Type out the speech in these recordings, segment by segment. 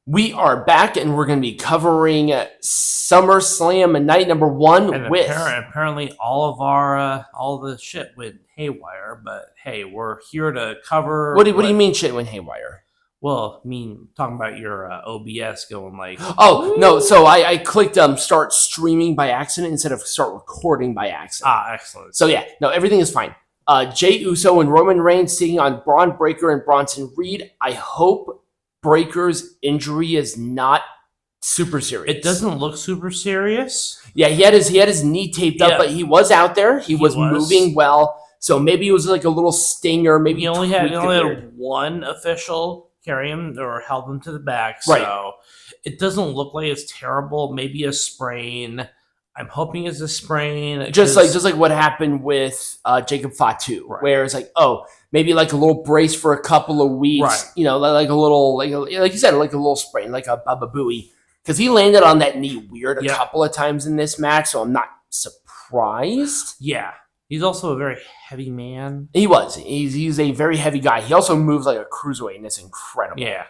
We are back, and we're going to be covering SummerSlam Night number 1 and with... apparently all of our all the shit went haywire, but hey, we're here to cover... What do you mean shit went haywire? Well, I mean, talking about your OBS going like... Oh, no, so I clicked start streaming by accident instead of start recording by accident. Ah, excellent. So yeah, no, everything is fine. Jey Uso and Roman Reigns taking on Bron Breakker and Bronson Reed. I hope Breaker's injury is not super serious. It doesn't look super serious. Yeah, he had his knee taped up, but he was out there. He was moving well. So maybe it was like a little stinger. Maybe he only had one official carry him or held him to the back. So it doesn't look like it's terrible. Maybe a sprain. I'm hoping it's a sprain. Just like what happened with Jacob Fatu, where it's like, oh, maybe like a little brace for a couple of weeks, you know, like a little, like you said, like a little sprain, like a Baba Booey, because he landed on that knee weird a couple of times in this match, so I'm not surprised. Yeah, he's also a very heavy man. He was. He's a very heavy guy. He also moves like a cruiserweight, and it's incredible. Yeah.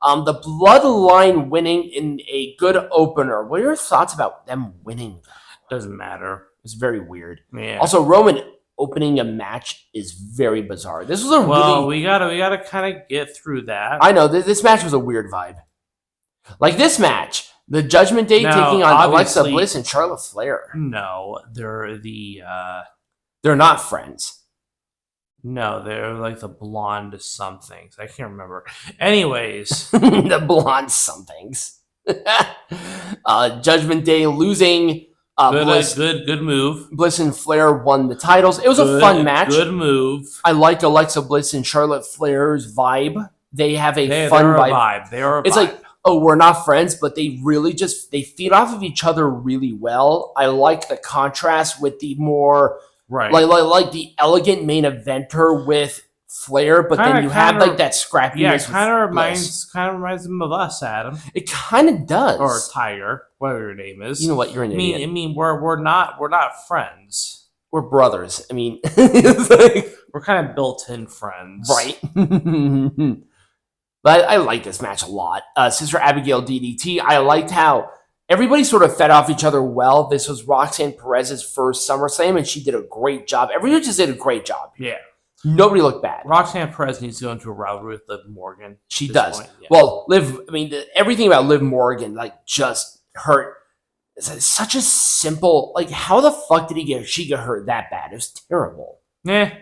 The Bloodline winning in a good opener. What are your thoughts about them winning? Doesn't matter. It's very weird. Yeah. Also, Roman opening a match is very bizarre. This was we gotta kind of get through that. I know this match was a weird vibe. Like this match, the Judgment Day taking on Alexa Bliss and Charlotte Flair. No, they're not friends. No, they're like the blonde somethings. I can't remember. Anyways. The blonde somethings. Judgment Day losing. Bliss, good move. Bliss and Flair won the titles. It was a fun match. Good move. I liked Alexa Bliss and Charlotte Flair's vibe. They have a fun vibe. It's like, oh, we're not friends, but they really they feed off of each other really well. I like the contrast with the more... Like the elegant main eventer with Flair, but then you have like that scrappiness. Yeah, it kind of reminds them of us, Adam. It kind of does. Or Tiger, whatever your name is. You know what? You're an idiot. I mean, we're not friends. We're brothers. I mean, we're kind of built-in friends, right? But I like this match a lot. Sister Abigail DDT. I liked how everybody sort of fed off each other well. This was Roxanne Perez's first SummerSlam, and she did a great job. Everyone just did a great job. Yeah. Nobody looked bad. Roxanne Perez needs to go into a rivalry with Liv Morgan. She does. Yeah. Well, everything about Liv Morgan, just hurt. It's such a simple, how the fuck did she get hurt that bad? It was terrible. Yeah.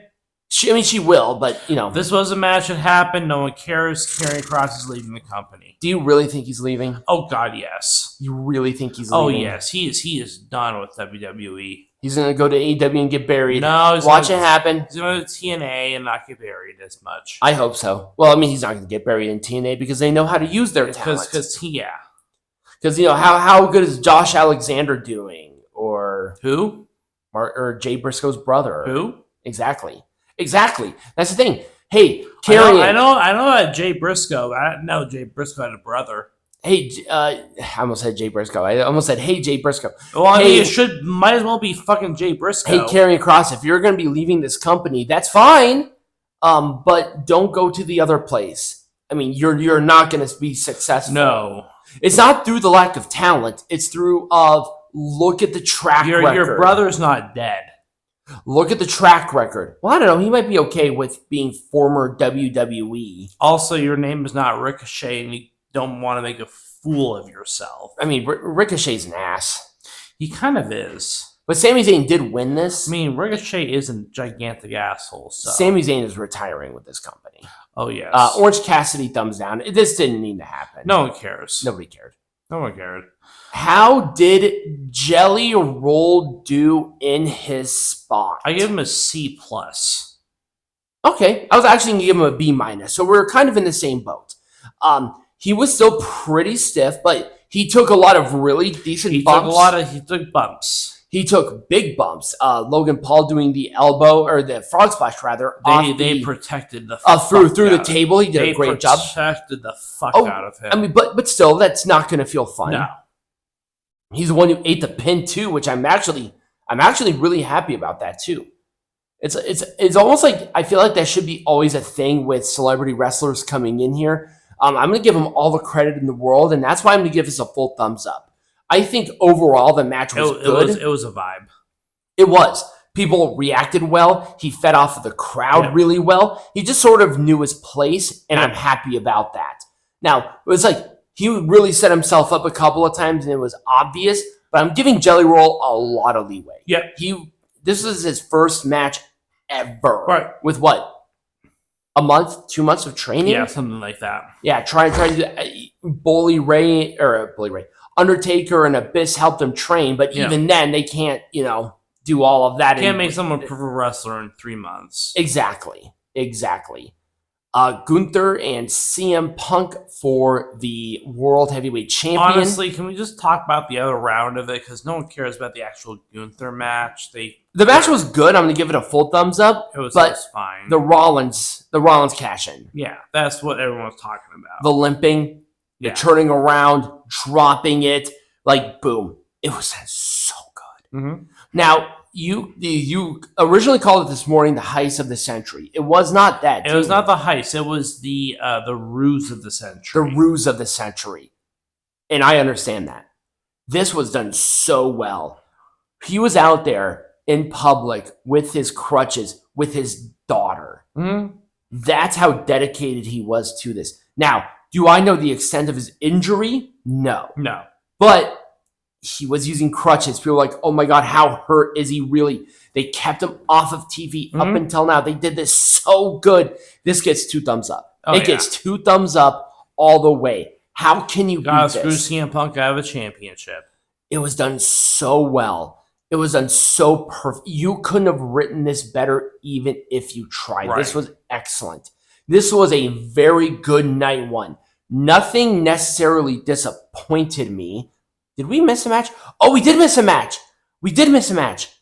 She will, but, This was a match that happened. No one cares. Karrion Kross is leaving the company. Do you really think he's leaving? Oh, God, yes. You really think he's leaving? Oh, yes. He is done with WWE. He's going to go to AEW and get buried. No. Watch it happen. He's going to TNA and not get buried as much. I hope so. Well, he's not going to get buried in TNA because they know how to use their talent. Because, how good is Josh Alexander doing? Or who? Or Jay Briscoe's brother. Who? Exactly. That's the thing. Hey, Karrion. I know that Jay Briscoe. I know Jay Briscoe had a brother. Hey, I almost said Jay Briscoe. I almost said, hey, Jay Briscoe. Well, it might as well be fucking Jay Briscoe. Hey, Karrion Kross, if you're going to be leaving this company, that's fine. But don't go to the other place. You're not going to be successful. No. It's not through the lack of talent. It's through look at the track record. Your brother's not dead. Look at the track record. Well, I don't know. He might be okay with being former WWE. Also, your name is not Ricochet, and you don't want to make a fool of yourself. Ricochet's an ass. He kind of is. But Sami Zayn did win this. Ricochet isn't a gigantic asshole. So. Sami Zayn is retiring with this company. Oh, yes. Orange Cassidy thumbs down. This didn't need to happen. No one cares. Nobody cared. No one cared. How did Jelly Roll do in his spot? I give him a C+. Okay. I was actually going to give him a B-. So we're kind of in the same boat. He was still pretty stiff, but he took a lot of really decent bumps. He took bumps. He took big bumps. Logan Paul doing the elbow, or the frog splash, rather. They protected the through the table. He did a great job. They protected the fuck out of him. But still, that's not going to feel fun. No. He's the one who ate the pin too, which I'm actually really happy about that too. It's almost like I feel like that should be always a thing with celebrity wrestlers coming in here. I'm going to give them all the credit in the world, and that's why I'm going to give this a full thumbs up. I think overall the match was good. It was a vibe. It was. People reacted well. He fed off of the crowd really well. He just sort of knew his place, and I'm happy about that. Now, it was like he really set himself up a couple of times, and it was obvious, but I'm giving Jelly Roll a lot of leeway. This was his first match ever. Right. With what? A month, 2 months of training? Yeah, something like that. Yeah, try to do Bully Ray. Undertaker and Abyss helped him train, but even then they can't, do all of that. Can't make someone a pro wrestler in 3 months. Exactly. Gunther and CM Punk for the World Heavyweight Champion. Honestly, can we just talk about the other round of it? Because no one cares about the actual Gunther match. The match was good. I'm going to give it a full thumbs up. It was fine. The Rollins cash-in. Yeah, that's what everyone was talking about. The limping, the turning around, dropping it, boom. It was so good. Mm-hmm. Now, you originally called it this morning the heist of the century. It was not that. It was not the heist. It was the ruse of the century. The ruse of the century. And I understand that. This was done so well. He was out there in public with his crutches, with his daughter. Mm-hmm. That's how dedicated he was to this. Now, do I know the extent of his injury? No. But he was using crutches. People were like, oh my God, how hurt is he really? They kept him off of TV up until now. They did this so good. This gets 2 thumbs up. It gets 2 thumbs up all the way. How can you beat this? Screw CM Punk out of a championship. It was done so well. It was done so perfect. You couldn't have written this better even if you tried. Right. This was excellent. This was a very good night one. Nothing necessarily disappointed me. Did we miss a match? Oh, we did miss a match.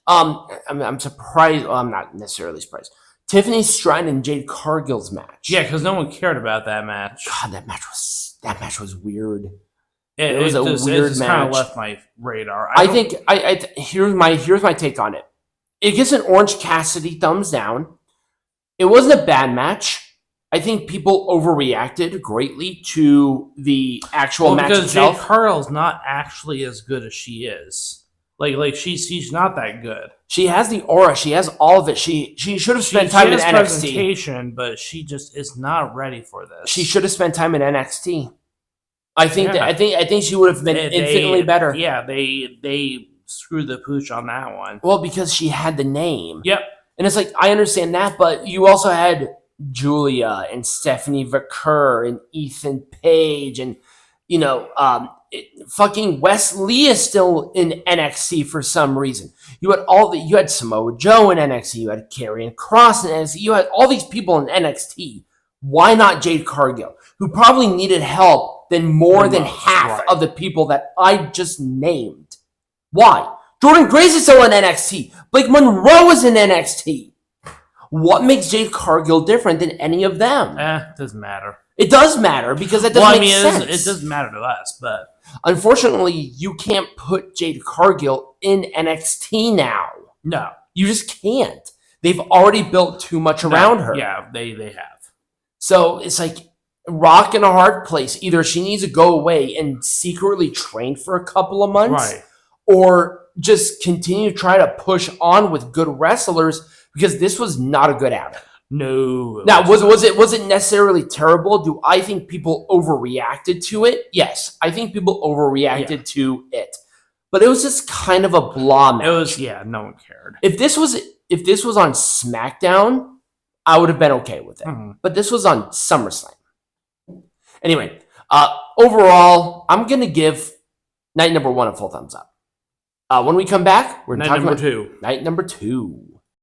I'm surprised. Well, I'm not necessarily surprised. Tiffany, Stratton, and Jade Cargill's match. Yeah, because no one cared about that match. God, that match was weird. It was a weird match. Kind of left my radar. Here's my take on it. It gets an Orange Cassidy thumbs down. It wasn't a bad match. I think people overreacted greatly to the actual match itself. Jade Cargill's not actually as good as she is. She's not that good. She has the aura. She has all of it. She should have spent time in NXT. Presentation, but she just is not ready for this. She should have spent time in NXT. I think she would have been infinitely better. Yeah, they screwed the pooch on that one. Well, because she had the name. Yep. And it's like, I understand that, but you also had Julia and Stephanie Vaquer and Ethan Page and fucking Wes Lee is still in NXT for some reason. You had Samoa Joe in NXT, you had Karrion Kross in NXT, you had all these people in NXT. Why not Jade Cargill, who probably needed help more than half of the people that I just named? Why? Jordan Grace is still in NXT. Blake Monroe is in NXT. What makes Jade Cargill different than any of them? It doesn't matter. It does matter because that doesn't make sense. It doesn't matter to us, but unfortunately, you can't put Jade Cargill in NXT now. No. You just can't. They've already built too much around her. Yeah, they have. So it's like rock in a hard place. Either she needs to go away and secretly train for a couple of months, or just continue to try to push on with good wrestlers, because this was not a good outing. No. Now, was it necessarily terrible? Do I think people overreacted to it? Yes, I think people overreacted to it. But it was just kind of a blah match. It was, no one cared. If this was on SmackDown, I would have been okay with it. Mm-hmm. But this was on SummerSlam. Anyway, overall, I'm going to give night number 1 a full thumbs up. When we come back, we're talking about night number 2.